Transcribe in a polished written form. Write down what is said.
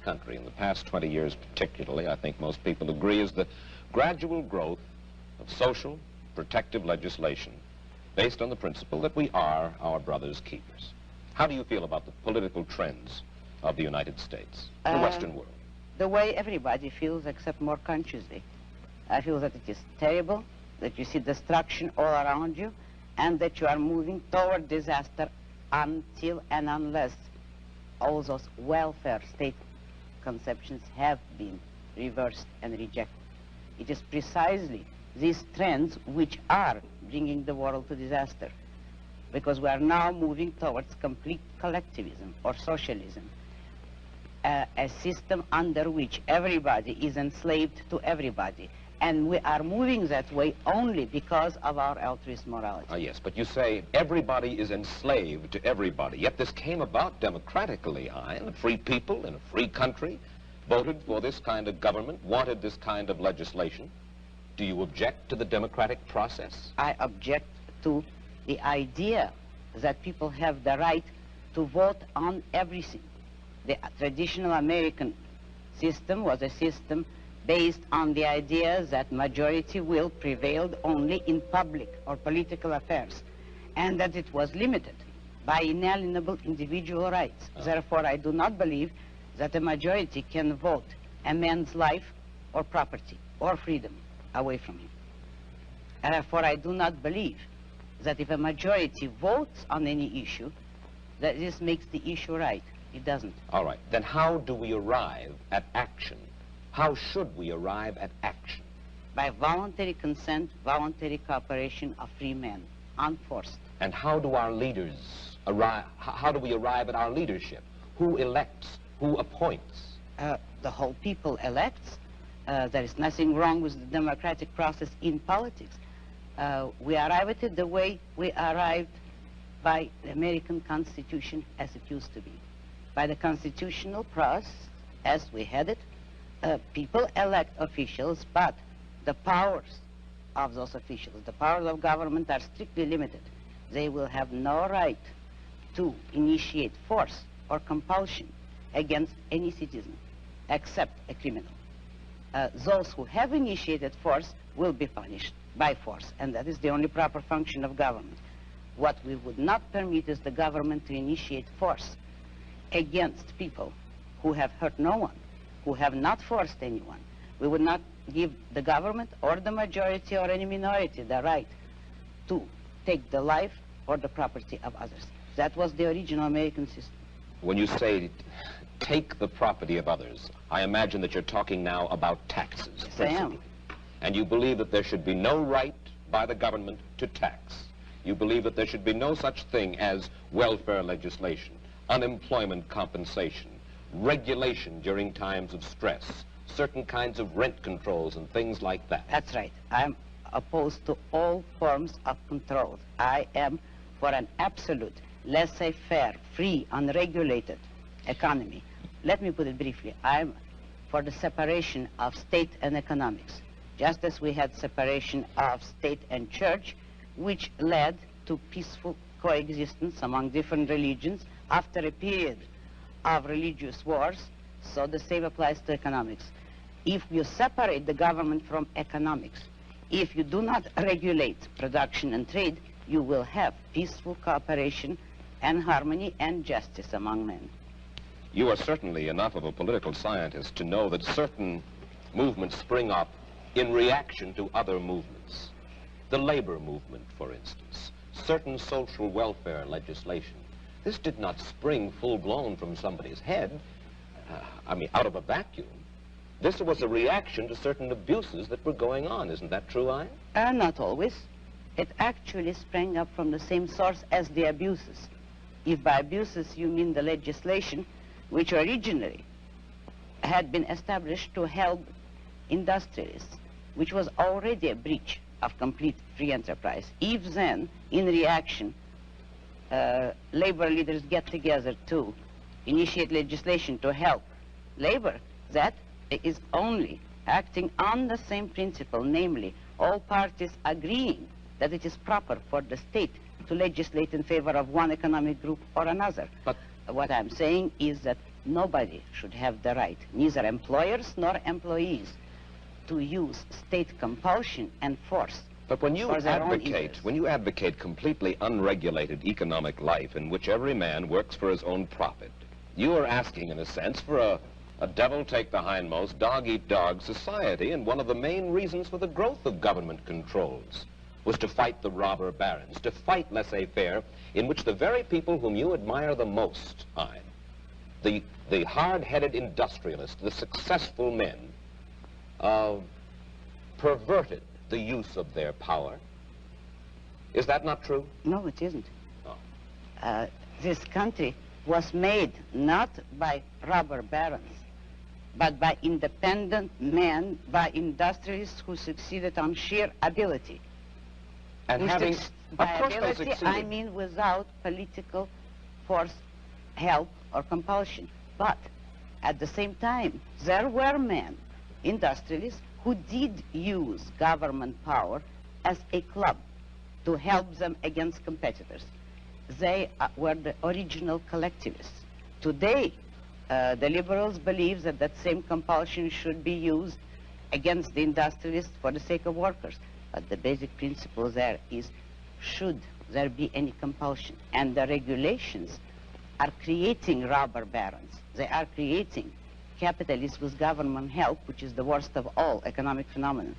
country in the past 20 years particularly, I think most people agree, is the gradual growth of social protective legislation based on the principle that we are our brother's keepers. How do you feel about the political trends of the United States, the Western world? The way everybody feels, except more consciously. I feel that it is terrible, that you see destruction all around you, and that you are moving toward disaster until and unless all those welfare state conceptions have been reversed and rejected. It is precisely these trends which are bringing the world to disaster, because we are now moving towards complete collectivism or socialism, a system under which everybody is enslaved to everybody. And we are moving that way only because of our altruist morality. Yes, but you say everybody is enslaved to everybody, yet this came about democratically, Ayn. Free people in a free country voted for this kind of government, wanted this kind of legislation. Do you object to the democratic process? I object to the idea that people have the right to vote on everything. The traditional American system was a system based on the idea that majority will prevailed only in public or political affairs, and that it was limited by inalienable individual rights. Therefore, I do not believe that a majority can vote a man's life or property or freedom away from him. Therefore, I do not believe that if a majority votes on any issue, that this makes the issue right. It doesn't. All right. Then how do we arrive at action? How should we arrive at action? By voluntary consent, voluntary cooperation of free men, unforced. And how do our leaders arrive, how do we arrive at our leadership? Who elects? Who appoints? The whole people elects. There is nothing wrong with the democratic process in politics. We arrive at it the way we arrived by the American Constitution as it used to be. By the constitutional process as we had it, people elect officials, but the powers of those officials, the powers of government are strictly limited. They will have no right to initiate force or compulsion against any citizen except a criminal. Those who have initiated force will be punished by force, and that is the only proper function of government. What we would not permit is the government to initiate force against people who have hurt no one, who have not forced anyone. We would not give the government or the majority or any minority the right to take the life or the property of others. That was the original American system. When you say take the property of others, I imagine that you're talking now about taxes. Yes, I am. And you believe that there should be no right by the government to tax. You believe that there should be no such thing as welfare legislation, unemployment compensation, regulation during times of stress, certain kinds of rent controls and things like that. That's right. I'm opposed to all forms of control. I am for an absolute, laissez-faire, free, unregulated economy. Let me put it briefly. I'm for the separation of state and economics, just as we had separation of state and church, which led to peaceful coexistence among different religions after a period of religious wars. So the same applies to economics. If you separate the government from economics, if you do not regulate production and trade, you will have peaceful cooperation and harmony and justice among men. You are certainly enough of a political scientist to know that certain movements spring up in reaction to other movements. The labor movement, for instance, certain social welfare legislation. This did not spring full-blown from somebody's head, out of a vacuum. This was a reaction to certain abuses that were going on. Isn't that true, Ayn? Not always. It actually sprang up from the same source as the abuses. If by abuses you mean the legislation, which originally had been established to help industrialists, which was already a breach of complete free enterprise. If then, in reaction, labor leaders get together to initiate legislation to help labor, that is only acting on the same principle, namely, all parties agreeing that it is proper for the state to legislate in favor of one economic group or another. But what I'm saying is that nobody should have the right, neither employers nor employees, to use state compulsion and force. But when you for their own advocate, interests. when you advocate completely unregulated economic life in which every man works for his own profit, you are asking, in a sense, for a devil-take-the-hindmost, dog-eat-dog society, and one of the main reasons for the growth of government controls was to fight the robber barons, to fight laissez-faire, in which the very people whom you admire the most, Ayn, the hard-headed industrialists, the successful men, perverted the use of their power. Is that not true? No, it isn't. Oh. This country was made not by robber barons, but by independent men, by industrialists who succeeded on sheer ability. And having, by of course ability, they succeeded. I mean without political force, help, or compulsion. But at the same time, there were men, industrialists, who did use government power as a club to help them against competitors. They were the original collectivists. Today, the liberals believe that that same compulsion should be used against the industrialists for the sake of workers. But the basic principle there is, should there be any compulsion? And the regulations are creating robber barons. They are creating capitalists with government help, which is the worst of all economic phenomena.